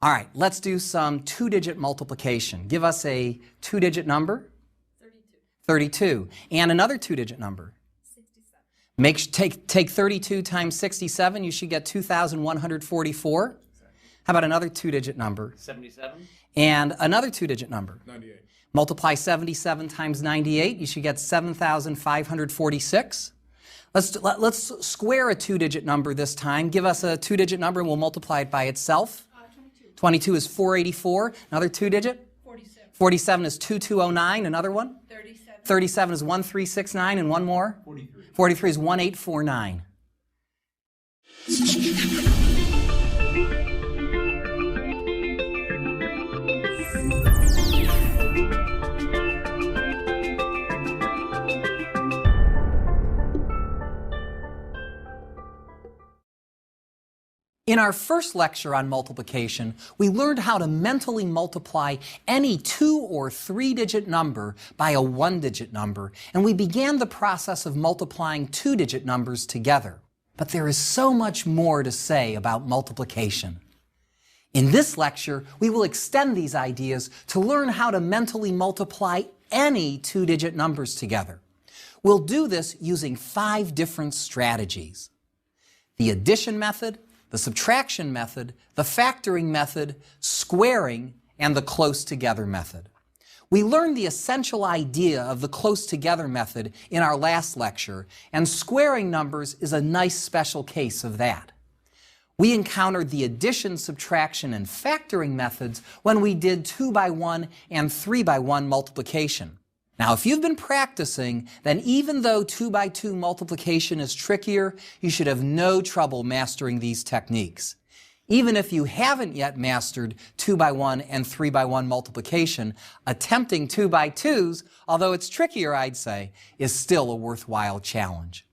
All right, let's do some two-digit multiplication. Give us a two-digit number. 32. And another two-digit number. 67. Take 32 times 67. You should get 2,144. How about another two-digit number? 77. And another two-digit number? 98. Multiply 77 times 98. You should get 7,546. Let's square a two-digit number this time. Give us a two-digit number and we'll multiply it by itself. 22 is 484. Another two-digit? 47. 47 is 2209. Another one? 37. 37 is 1369. And one more? 43. 43 is 1849. In our first lecture on multiplication, we learned how to mentally multiply any two- or three-digit number by a one-digit number, and we began the process of multiplying two-digit numbers together. But there is so much more to say about multiplication. In this lecture, we will extend these ideas to learn how to mentally multiply any two-digit numbers together. We'll do this using 5 different strategies: the addition method, the subtraction method, the factoring method, squaring, and the close together method. We learned the essential idea of the close together method in our last lecture, and squaring numbers is a nice special case of that. We encountered the addition, subtraction, and factoring methods when we did 2-by-1 and 3-by-1 multiplication. Now, if you've been practicing, then even though 2-by-2 multiplication is trickier, you should have no trouble mastering these techniques. Even if you haven't yet mastered 2-by-1 and 3-by-1 multiplication, attempting 2-by-2s, although it's trickier, I'd say, is still a worthwhile challenge.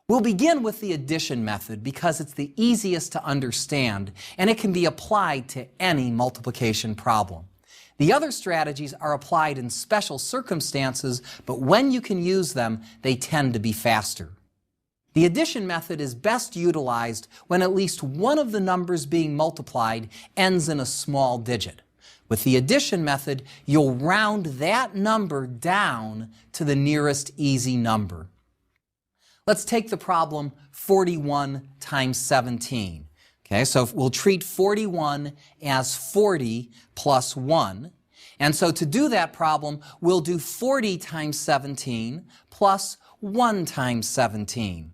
We'll begin with the addition method because it's the easiest to understand and it can be applied to any multiplication problem. The other strategies are applied in special circumstances, but when you can use them, they tend to be faster. The addition method is best utilized when at least one of the numbers being multiplied ends in a small digit. With the addition method, you'll round that number down to the nearest easy number. Let's take the problem 41 times 17. Okay, so we'll treat 41 as 40 plus 1. And so to do that problem, we'll do 40 times 17 plus 1 times 17.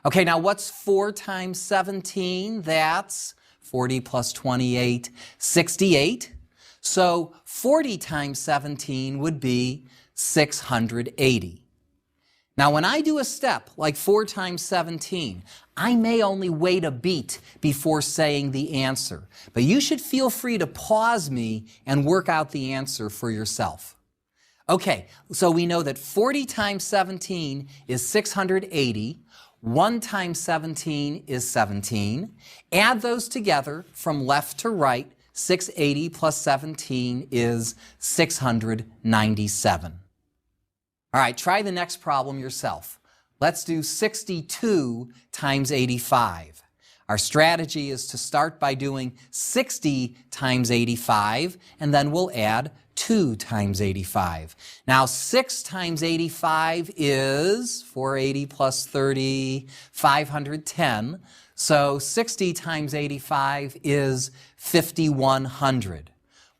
Okay, now what's 4 times 17? That's 40 plus 28, 68. So 40 times 17 would be 680. Now, when I do a step like 4 times 17, I may only wait a beat before saying the answer, but you should feel free to pause me and work out the answer for yourself. Okay, so we know that 40 times 17 is 680, 1 times 17 is 17. Add those together from left to right, 680 plus 17 is 697. All right, try the next problem yourself. Let's do 62 times 85. Our strategy is to start by doing 60 times 85, and then we'll add 2 times 85. Now, 6 times 85 is 480 plus 30, 510. So 60 times 85 is 5,100.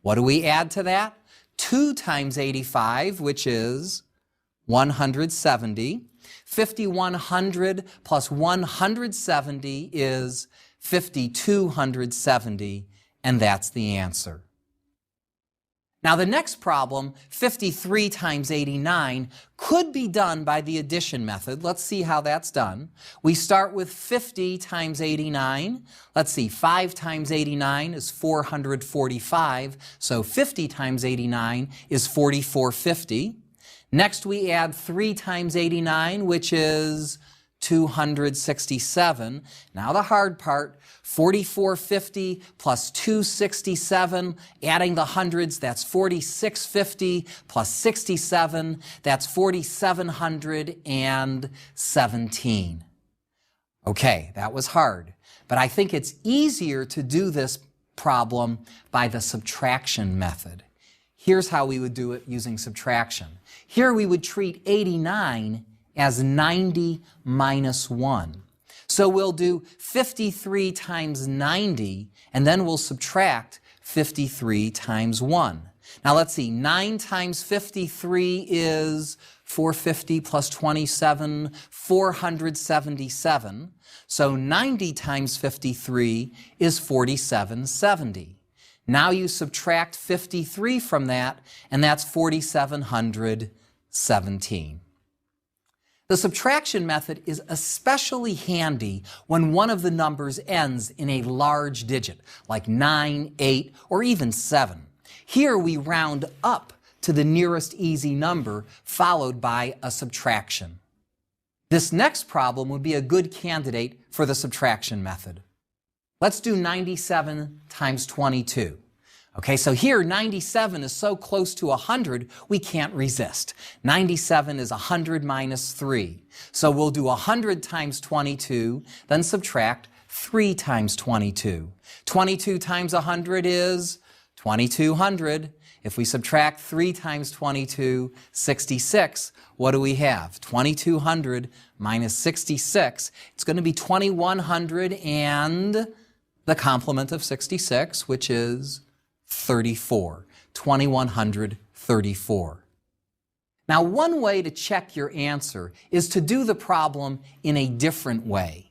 What do we add to that? 2 times 85, which is 170. 5,100 plus 170 is 5,270, and that's the answer. Now the next problem, 53 times 89, could be done by the addition method. Let's see how that's done. We start with 50 times 89. Let's see, 5 times 89 is 445, so 50 times 89 is 4,450. Next we add 3 times 89, which is 267. Now the hard part, 4,450 plus 267, adding the hundreds, that's 4,650 plus 67, that's 4,717. Okay, that was hard, but I think it's easier to do this problem by the subtraction method. Here's how we would do it using subtraction. Here we would treat 89 as 90 minus 1. So we'll do 53 times 90, and then we'll subtract 53 times 1. Now let's see, 9 times 53 is 450 plus 27, 477. So 90 times 53 is 4770. Now you subtract 53 from that, and that's 4717. The subtraction method is especially handy when one of the numbers ends in a large digit, like 9, 8, or even 7. Here we round up to the nearest easy number, followed by a subtraction. This next problem would be a good candidate for the subtraction method. Let's do 97 times 22. Okay, so here 97 is so close to 100, we can't resist. 97 is 100 minus 3. So we'll do 100 times 22, then subtract 3 times 22. 22 times 100 is 2200. If we subtract 3 times 22, 66, what do we have? 2200 minus 66. It's going to be 2100 and the complement of 66, which is 34. 2134. Now, one way to check your answer is to do the problem in a different way.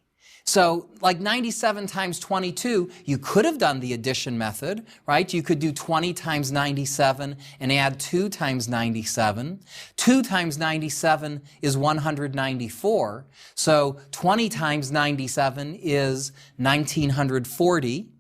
So, like 97 times 22, you could have done the addition method, right? You could do 20 times 97 and add 2 times 97. 2 times 97 is 194. So 20 times 97 is 1940.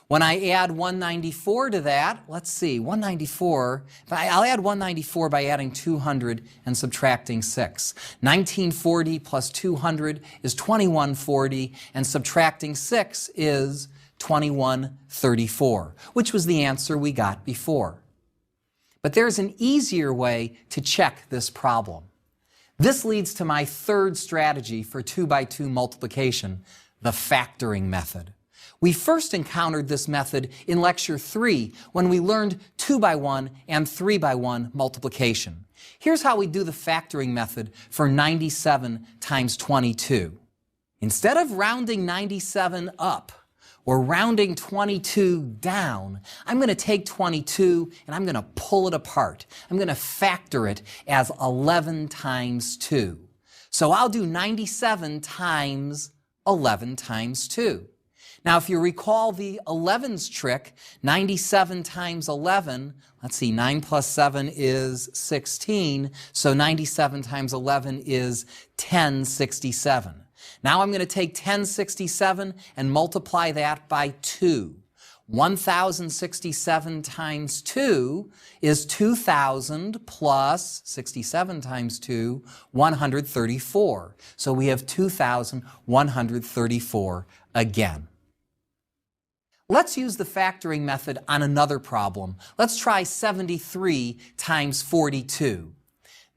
When I add 194 to that, let's see, 194, I'll add 194 by adding 200 and subtracting 6. 1940 plus 200 is 2140, and subtracting 6 is 2134, which was the answer we got before. But there's an easier way to check this problem. This leads to my third strategy for 2-by-2 multiplication, the factoring method. We first encountered this method in Lecture 3 when we learned 2-by-1 and 3-by-1 multiplication. Here's how we do the factoring method for 97 times 22. Instead of rounding 97 up or rounding 22 down, I'm going to take 22 and I'm going to pull it apart. I'm going to factor it as 11 times 2. So I'll do 97 times 11 times 2. Now, if you recall the 11s trick, 97 times 11, let's see, 9 plus 7 is 16, so 97 times 11 is 1067. Now I'm going to take 1067 and multiply that by 2. 1067 times 2 is 2000 plus 67 times 2, 134. So we have 2134 again. Let's use the factoring method on another problem. Let's try 73 times 42.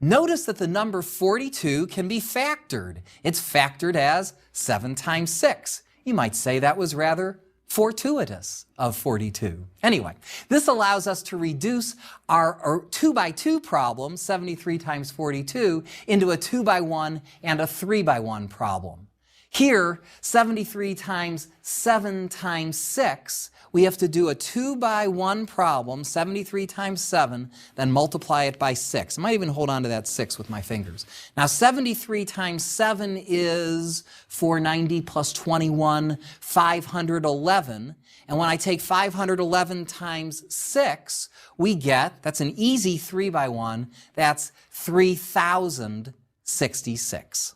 Notice that the number 42 can be factored. It's factored as 7 times 6. You might say that was rather fortuitous of 42. Anyway, this allows us to reduce our 2-by-2 problem, 73 times 42, into a 2-by-1 and a 3-by-1 problem. Here, 73 times 7 times 6, we have to do a 2-by-1 problem, 73 times 7, then multiply it by 6. I might even hold on to that 6 with my fingers. Now, 73 times 7 is 490 plus 21, 511. And when I take 511 times 6, we get, that's an easy 3-by-1, that's 3066.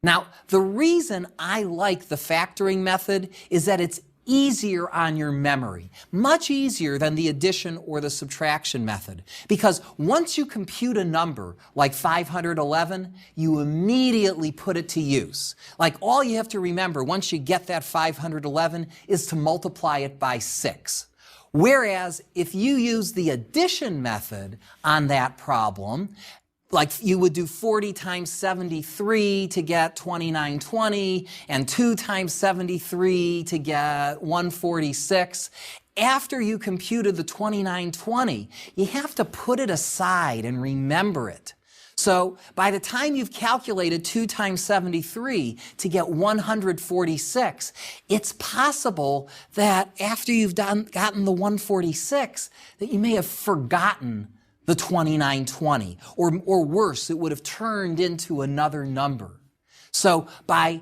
Now, the reason I like the factoring method is that it's easier on your memory, much easier than the addition or the subtraction method. Because once you compute a number like 511, you immediately put it to use. Like all you have to remember once you get that 511 is to multiply it by 6. Whereas if you use the addition method on that problem, like you would do 40 times 73 to get 2920 and 2 times 73 to get 146. After you computed the 2920, you have to put it aside and remember it. So by the time you've calculated 2 times 73 to get 146, it's possible that after you've gotten the 146 that you may have forgotten the 2920, or worse, it would have turned into another number. So by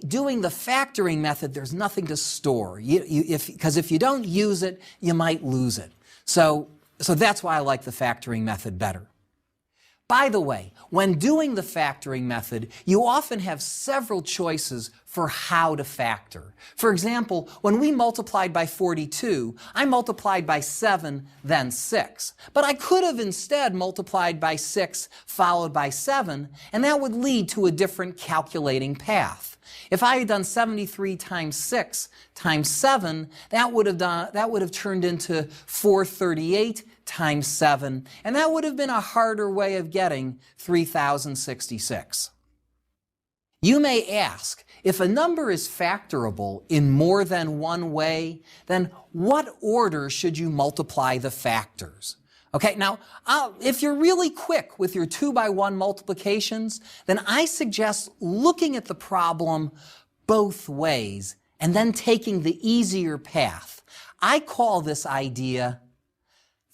doing the factoring method, there's nothing to store. Because if you don't use it, you might lose it. So that's why I like the factoring method better. By the way, when doing the factoring method, you often have several choices for how to factor. For example, when we multiplied by 42, I multiplied by 7, then 6. But I could have instead multiplied by 6 followed by 7, and that would lead to a different calculating path. If I had done 73 times 6 times 7, that would have turned into 438 times 7, and that would have been a harder way of getting 3066. You may ask, if a number is factorable in more than one way, then what order should you multiply the factors? Okay, now, if you're really quick with your 2-by-1 multiplications, then I suggest looking at the problem both ways and then taking the easier path. I call this idea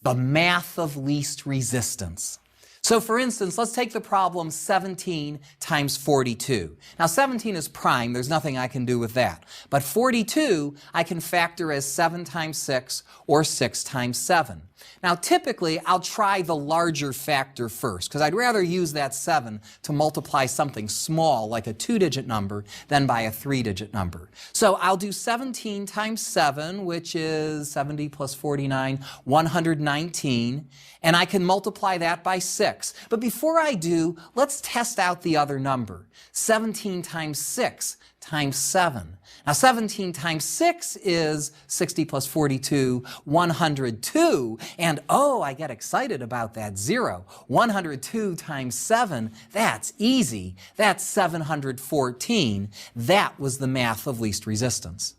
the math of least resistance. So for instance, let's take the problem 17 times 42. Now 17 is prime, there's nothing I can do with that. But 42 I can factor as 7 times 6 or 6 times 7. Now typically I'll try the larger factor first because I'd rather use that 7 to multiply something small like a 2-digit number than by a 3-digit number. So I'll do 17 times 7, which is 70 plus 49, 119, and I can multiply that by 6. But before I do, let's test out the other number. 17 times 6 times 7. Now 17 times 6 is 60 plus 42, 102. And oh, I get excited about that 0. 102 times 7, that's easy. That's 714. That was the math of least resistance.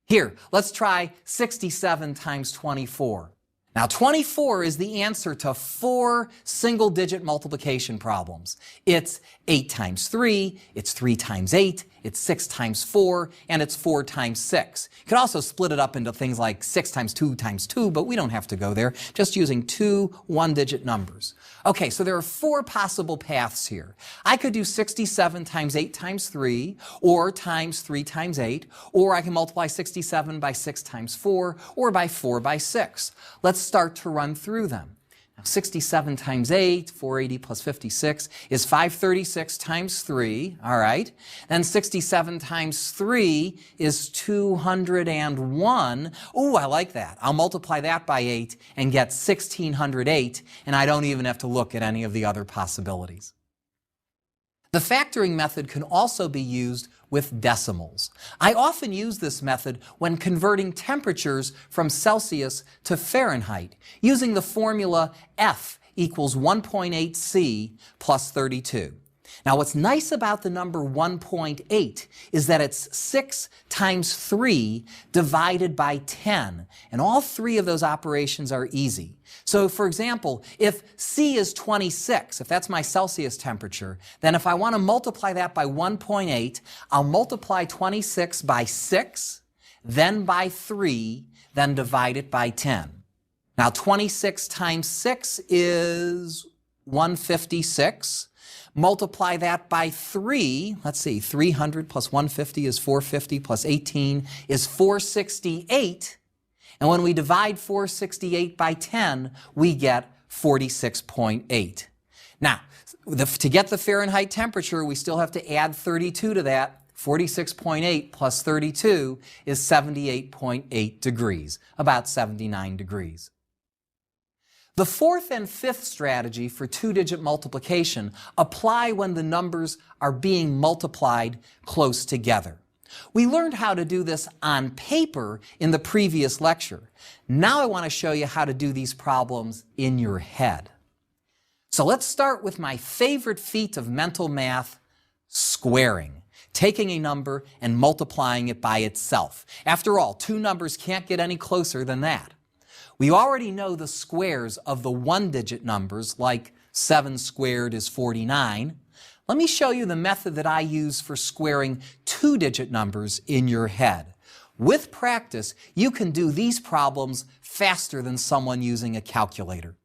Here, let's try 67 times 24. Now 24 is the answer to 4 single-digit multiplication problems. It's 8 times 3, it's 3 times 8, it's 6 times 4, and it's 4 times 6. You could also split it up into things like 6 times 2 times 2, but we don't have to go there, just using 2 one-digit numbers. Okay, so there are 4 possible paths here. I could do 67 times 8 times 3, or times 3 times 8, or I can multiply 67 by 6 times 4, or by 4 by 6. Let's start to run through them. Now 67 times 8, 480 plus 56, is 536 times 3, all right. Then 67 times 3 is 201. Ooh, I like that. I'll multiply that by 8 and get 1608, and I don't even have to look at any of the other possibilities. The factoring method can also be used with decimals. I often use this method when converting temperatures from Celsius to Fahrenheit, using the formula F equals 1.8 C plus 32. Now what's nice about the number 1.8 is that it's 6 times 3 divided by 10, and all 3 of those operations are easy. So for example, if C is 26, if that's my Celsius temperature, then if I want to multiply that by 1.8, I'll multiply 26 by 6, then by 3, then divide it by 10. Now 26 times 6 is 156. Multiply that by 3, let's see, 300 plus 150 is 450 plus 18 is 468. And when we divide 468 by 10, we get 46.8. Now, to get the Fahrenheit temperature, we still have to add 32 to that. 46.8 plus 32 is 78.8 degrees, about 79 degrees. The 4th and 5th strategy for 2-digit multiplication apply when the numbers are being multiplied close together. We learned how to do this on paper in the previous lecture. Now I want to show you how to do these problems in your head. So let's start with my favorite feat of mental math, squaring. Taking a number and multiplying it by itself. After all, two numbers can't get any closer than that. We already know the squares of the one-digit numbers, like 7 squared is 49. Let me show you the method that I use for squaring two-digit numbers in your head. With practice, you can do these problems faster than someone using a calculator.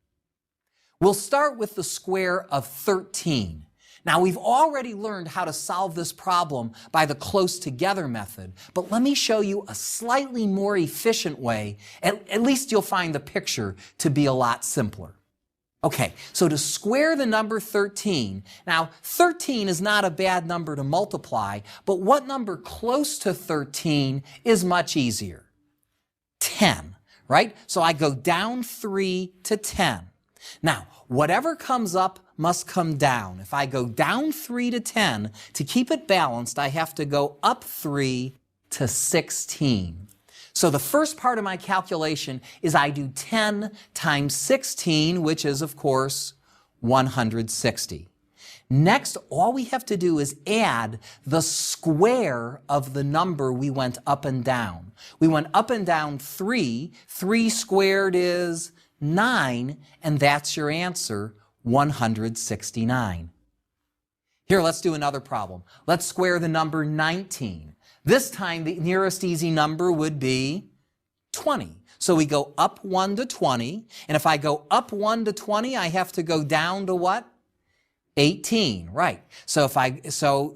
We'll start with the square of 13. Now, we've already learned how to solve this problem by the close together method, but let me show you a slightly more efficient way. At least you'll find the picture to be a lot simpler. Okay, so to square the number 13, now 13 is not a bad number to multiply, but what number close to 13 is much easier? 10, right? So I go down 3 to 10. Now, whatever comes up must come down. If I go down 3 to 10, to keep it balanced, I have to go up 3 to 16. So the first part of my calculation is I do 10 times 16, which is, of course, 160. Next, all we have to do is add the square of the number we went up and down. We went up and down 3. 3 squared is 9, and that's your answer, 169. Here, let's do another problem. Let's square the number 19. This time, the nearest easy number would be 20. So we go up 1 to 20, and if I go up 1 to 20, I have to go down to what? 18, right. So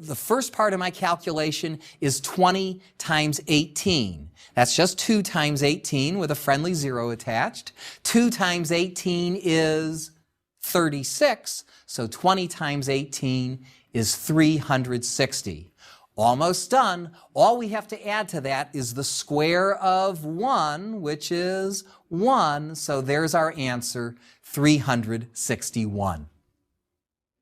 the first part of my calculation is 20 times 18. That's just 2 times 18 with a friendly 0 attached. 2 times 18 is 36, so 20 times 18 is 360. Almost done. All we have to add to that is the square of 1, which is 1, so there's our answer, 361.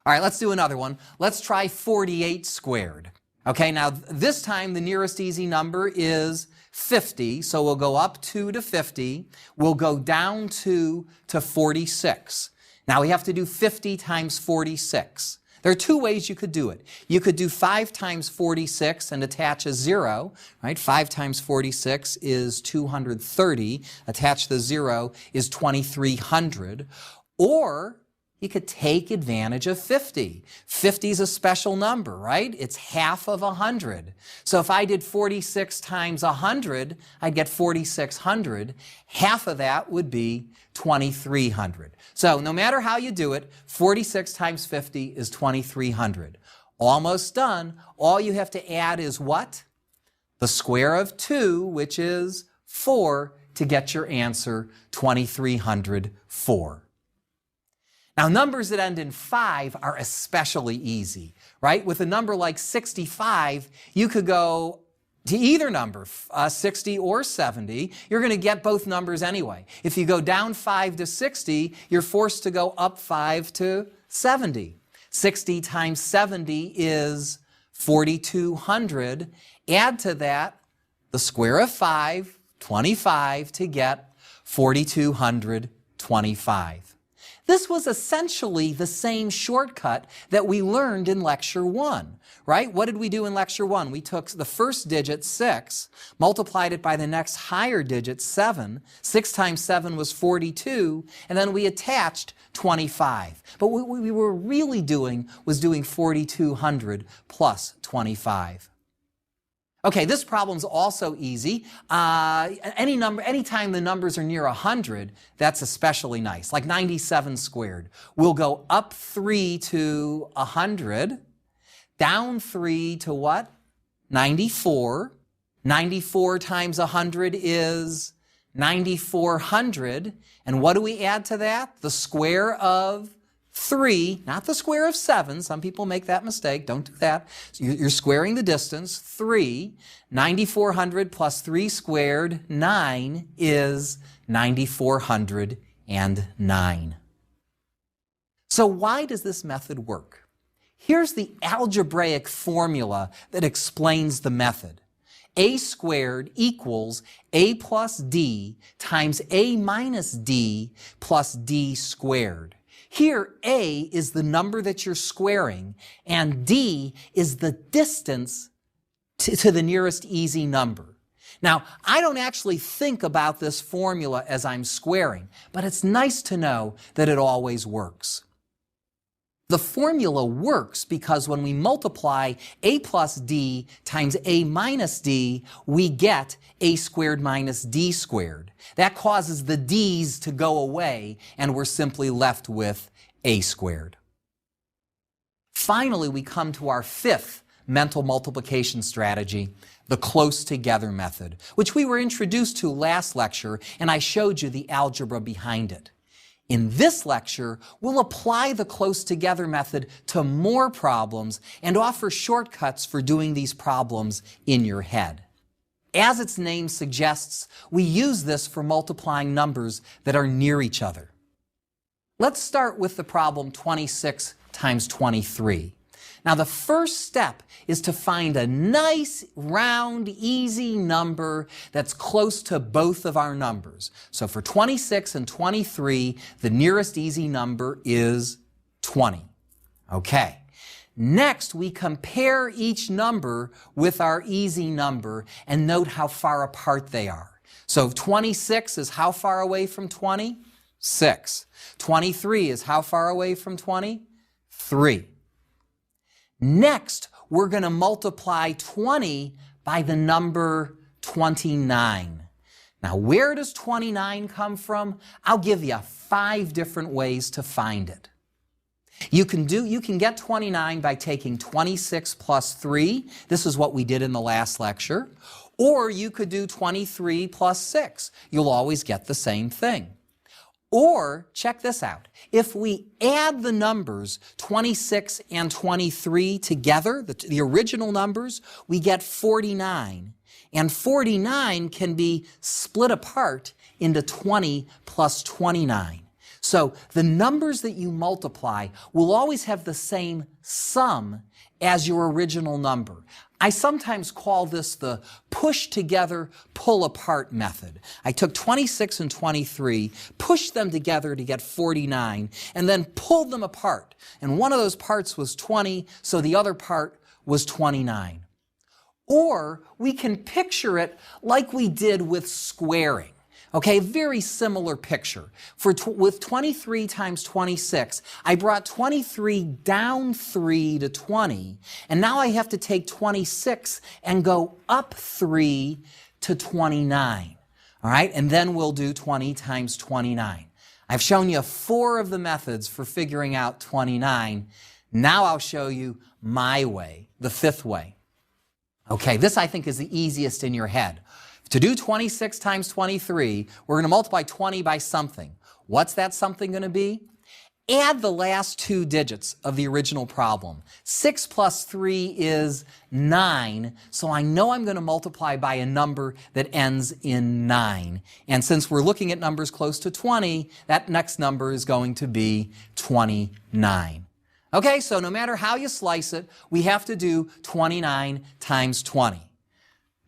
All right, let's do another one. Let's try 48 squared. Okay, now this time the nearest easy number is 50, so we'll go up 2 to 50. We'll go down 2 to 46. Now we have to do 50 times 46. There are two ways you could do it. You could do 5 times 46 and attach a 0, right? 5 times 46 is 230. Attach the 0 is 2300. Or you could take advantage of 50. 50 is a special number, right? It's half of 100. So if I did 46 times 100, I'd get 4600. Half of that would be 2300. So no matter how you do it, 46 times 50 is 2300. Almost done. All you have to add is what? The square of 2, which is 4, to get your answer, 2304. Now, numbers that end in 5 are especially easy, right? With a number like 65, you could go to either number, 60 or 70. You're going to get both numbers anyway. If you go down 5 to 60, you're forced to go up 5 to 70. 60 times 70 is 4,200. Add to that the square of 5, 25, to get 4,225. This was essentially the same shortcut that we learned in Lecture 1, right? What did we do in Lecture 1? We took the first digit, 6, multiplied it by the next higher digit, 7. 6 times 7 was 42, and then we attached 25. But what we were really doing was doing 4,200 plus 25. Okay, this problem's also easy. Anytime the numbers are near 100, that's especially nice, like 97 squared. We'll go up 3 to 100, down 3 to what? 94. 94 times 100 is 9,400. And what do we add to that? The square of 3, not the square of 7. Some people make that mistake. Don't do that. So you're squaring the distance. 3. 9,400 plus 3 squared, 9, is 9,409. So why does this method work? Here's the algebraic formula that explains the method. A squared equals A plus D times A minus D plus D squared. Here, a is the number that you're squaring, and d is the distance to the nearest easy number. Now, I don't actually think about this formula as I'm squaring, but it's nice to know that it always works. The formula works because when we multiply a plus d times a minus d, we get a squared minus d squared. That causes the d's to go away, and we're simply left with a squared. Finally, we come to our fifth mental multiplication strategy, the close together method, which we were introduced to last lecture, and I showed you the algebra behind it. In this lecture, we'll apply the close together method to more problems and offer shortcuts for doing these problems in your head. As its name suggests, we use this for multiplying numbers that are near each other. Let's start with the problem 26 times 23. Now, the first step is to find a nice, round, easy number that's close to both of our numbers. So for 26 and 23, the nearest easy number is 20. Okay. Next, we compare each number with our easy number and note how far apart they are. So 26 is how far away from 20? 6. 23 is how far away from 20? 3. Next, we're going to multiply 20 by the number 29. Now, where does 29 come from? I'll give you 5 different ways to find it. You can get 29 by taking 26 plus 3. This is what we did in the last lecture. Or you could do 23 plus 6. You'll always get the same thing. Or, check this out, if we add the numbers 26 and 23 together, the original numbers, we get 49. And 49 can be split apart into 20 plus 29. So the numbers that you multiply will always have the same sum as your original number. I sometimes call this the push together, pull apart method. I took 26 and 23, pushed them together to get 49, and then pulled them apart. And one of those parts was 20, so the other part was 29. Or we can picture it like we did with squaring. Okay, very similar picture. With 23 times 26, I brought 23 down 3 to 20, and now I have to take 26 and go up 3 to 29. All right, and then we'll do 20 times 29. I've shown you 4 of the methods for figuring out 29. Now I'll show you my way, the 5th way. Okay, this I think is the easiest in your head. To do 26 times 23, we're going to multiply 20 by something. What's that something going to be? Add the last 2 digits of the original problem. 6 plus 3 is 9, so I know I'm going to multiply by a number that ends in 9. And since we're looking at numbers close to 20, that next number is going to be 29. Okay, so no matter how you slice it, we have to do 29 times 20.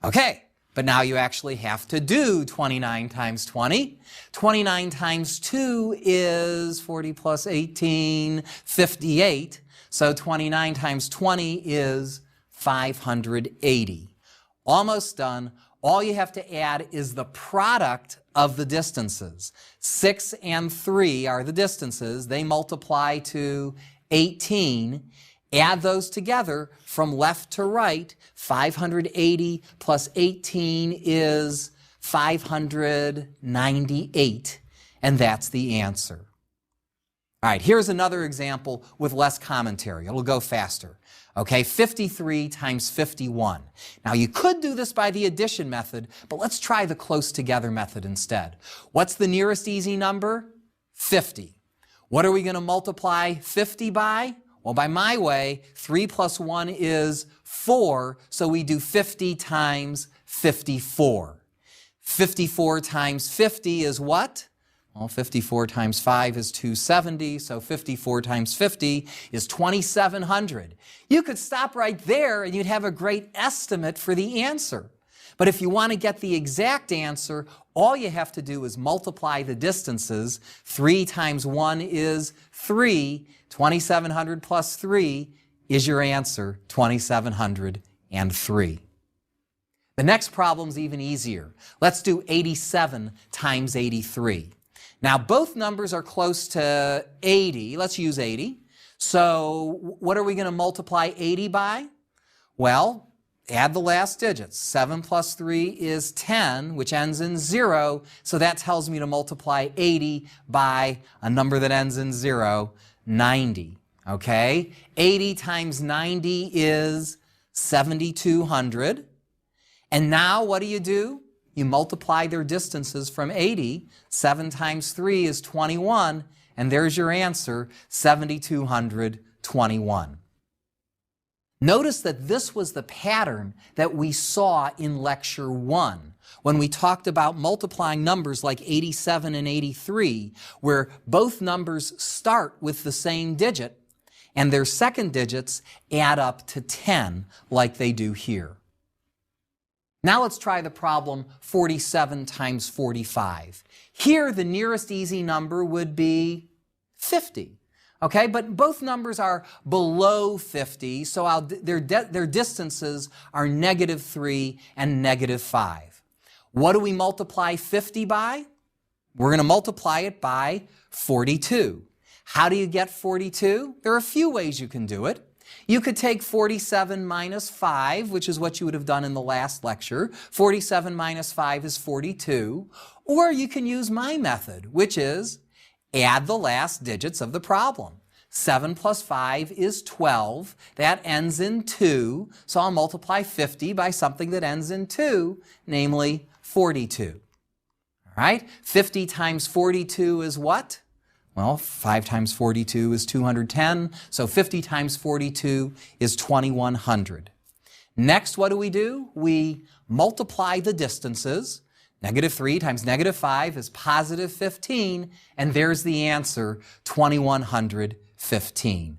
Okay. But now you actually have to do 29 times 20. 29 times 2 is 40 plus 18, 58. So 29 times 20 is 580. Almost done. All you have to add is the product of the distances. 6 and 3 are the distances. They multiply to 18. Add those together from left to right. 580 plus 18 is 598, and that's the answer. All right, here's another example with less commentary. It'll go faster. Okay, 53 times 51. Now, you could do this by the addition method, but let's try the close together method instead. What's the nearest easy number? 50. What are we going to multiply 50 by? Well, by my way, 3 plus 1 is 4, so we do 50 times 54. 54 times 50 is what? Well, 54 times 5 is 270, so 54 times 50 is 2,700. You could stop right there and you'd have a great estimate for the answer. But if you want to get the exact answer, all you have to do is multiply the distances. 3 times 1 is 3. 2,700 plus 3 is your answer, 2,703. The next problem's even easier. Let's do 87 times 83. Now, both numbers are close to 80. Let's use 80. So what are we going to multiply 80 by? Well, add the last digits. 7 plus 3 is 10, which ends in 0. So that tells me to multiply 80 by a number that ends in 0, 90. Okay? 80 times 90 is 7,200. And now what do? You multiply their distances from 80. 7 times 3 is 21. And there's your answer, 7,221. Notice that this was the pattern that we saw in Lecture 1 when we talked about multiplying numbers like 87 and 83, where both numbers start with the same digit and their second digits add up to 10 like they do here. Now let's try the problem 47 times 45. Here the nearest easy number would be 50. Okay, but both numbers are below 50, so their distances are -3 and -5. What do we multiply 50 by? We're going to multiply it by 42. How do you get 42? There are a few ways you can do it. You could take 47 minus 5, which is what you would have done in the last lecture. 47 minus 5 is 42. Or you can use my method, which is add the last digits of the problem. 7 plus 5 is 12. That ends in 2. So I'll multiply 50 by something that ends in 2, namely 42. All right? 50 times 42 is what? Well, 5 times 42 is 210. So 50 times 42 is 2,100. Next, what do? We multiply the distances. -3 times -5 is +15, and there's the answer, 2,115.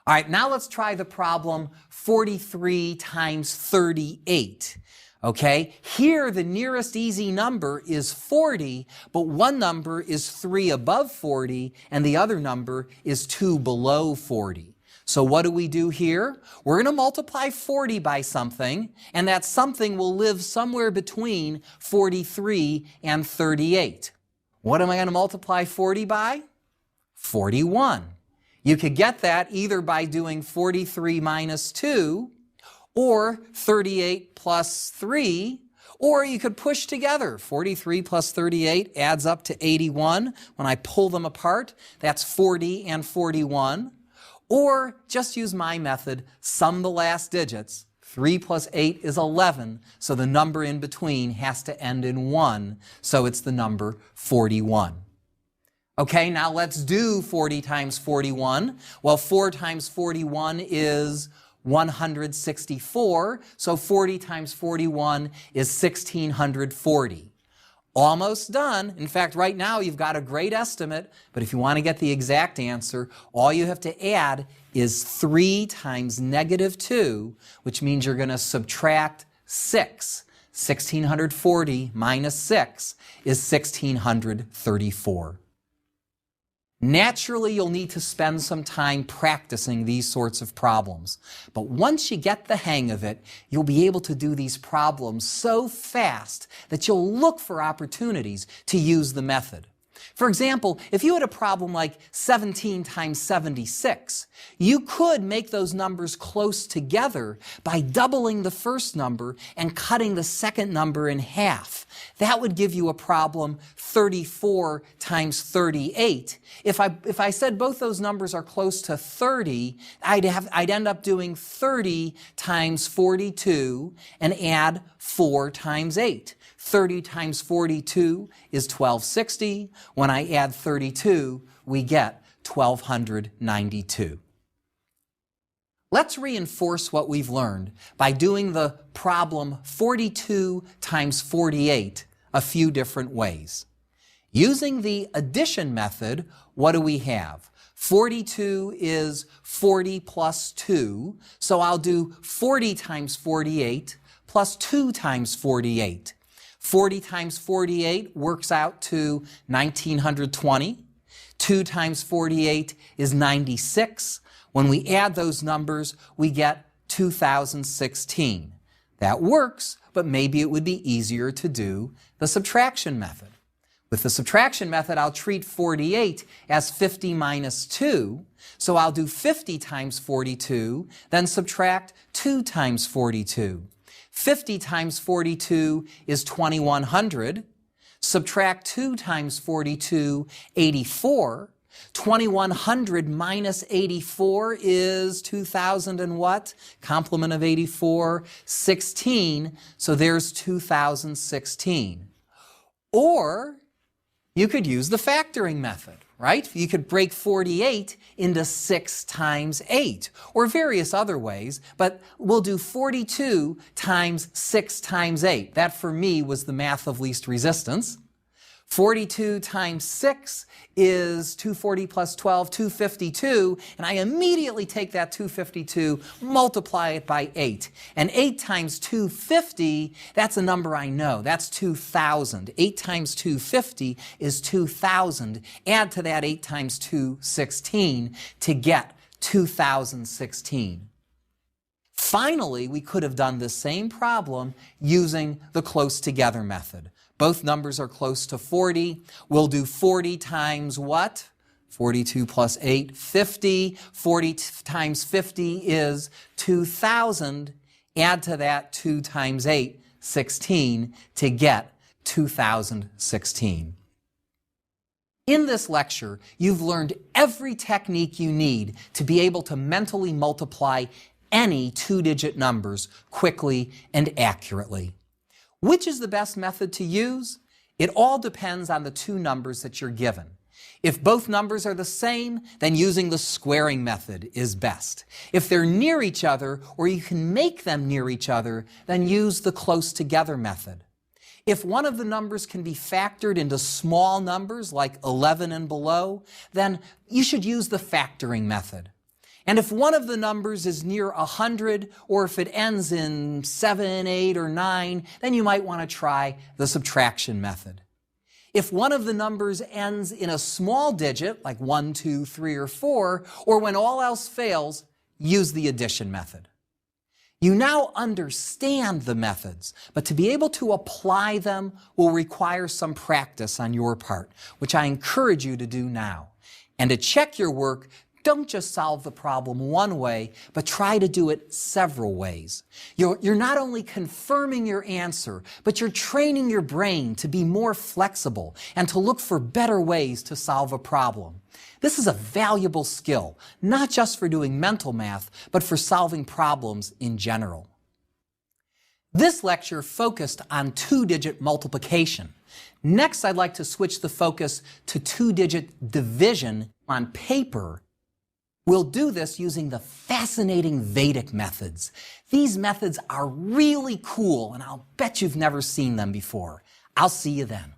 All right, now let's try the problem 43 times 38. Okay, here the nearest easy number is 40, but one number is 3 above 40, and the other number is 2 below 40. So what do here? We're going to multiply 40 by something, and that something will live somewhere between 43 and 38. What am I going to multiply 40 by? 41. You could get that either by doing 43 minus 2, or 38 plus 3, or you could push together. 43 plus 38 adds up to 81. When I pull them apart, that's 40 and 41. Or just use my method, sum the last digits. 3 plus 8 is 11, so the number in between has to end in 1, so it's the number 41. Okay, now let's do 40 times 41. Well, 4 times 41 is 164, so 40 times 41 is 1,640. Almost done. In fact, right now you've got a great estimate, but if you want to get the exact answer, all you have to add is 3 times -2, which means you're going to subtract 6. 1,640 minus 6 is 1,634. Naturally, you'll need to spend some time practicing these sorts of problems. But once you get the hang of it, you'll be able to do these problems so fast that you'll look for opportunities to use the method. For example, if you had a problem like 17 times 76, you could make those numbers close together by doubling the first number and cutting the second number in half. That would give you a problem 34 times 38. If I said both those numbers are close to 30, I'd end up doing 30 times 42 and add 4 times 8. 30 times 42 is 1,260. When I add 32, we get 1,292. Let's reinforce what we've learned by doing the problem 42 times 48 a few different ways. Using the addition method, what do we have? 42 is 40 plus 2, so I'll do 40 times 48 plus 2 times 48. 40 times 48 works out to 1920. 2 times 48 is 96. When we add those numbers, we get 2016. That works, but maybe it would be easier to do the subtraction method. With the subtraction method, I'll treat 48 as 50 minus 2. So I'll do 50 times 42, then subtract 2 times 42. 50 times 42 is 2100. Subtract 2 times 42, 84. 2100 minus 84 is 2000 and what? Complement of 84, 16. So there's 2016. Or you could use the factoring method, right? You could break 48 into 6 times 8, or various other ways, but we'll do 42 times 6 times 8. That for me was the math of least resistance. 42 times 6 is 240 plus 12, 252, and I immediately take that 252, multiply it by 8. And 8 times 250, that's a number I know, that's 2,000. 8 times 250 is 2,000. Add to that 8 times 2, 16, to get 2016. Finally, we could have done the same problem using the close together method. Both numbers are close to 40. We'll do 40 times what? 42 plus 8, 50. 40 times 50 is 2,000. Add to that 2 times 8, 16, to get 2016. In this lecture, you've learned every technique you need to be able to mentally multiply any two-digit numbers quickly and accurately. Which is the best method to use? It all depends on the two numbers that you're given. If both numbers are the same, then using the squaring method is best. If they're near each other, or you can make them near each other, then use the close together method. If one of the numbers can be factored into small numbers like 11 and below, then you should use the factoring method. And if one of the numbers is near 100, or if it ends in 7, 8, or 9, then you might want to try the subtraction method. If one of the numbers ends in a small digit, like 1, 2, 3, or 4, or when all else fails, use the addition method. You now understand the methods, but to be able to apply them will require some practice on your part, which I encourage you to do now. And to check your work, don't just solve the problem one way, but try to do it several ways. You're not only confirming your answer, but you're training your brain to be more flexible and to look for better ways to solve a problem. This is a valuable skill, not just for doing mental math, but for solving problems in general. This lecture focused on two-digit multiplication. Next, I'd like to switch the focus to two-digit division on paper. We'll do this using the fascinating Vedic methods. These methods are really cool, and I'll bet you've never seen them before. I'll see you then.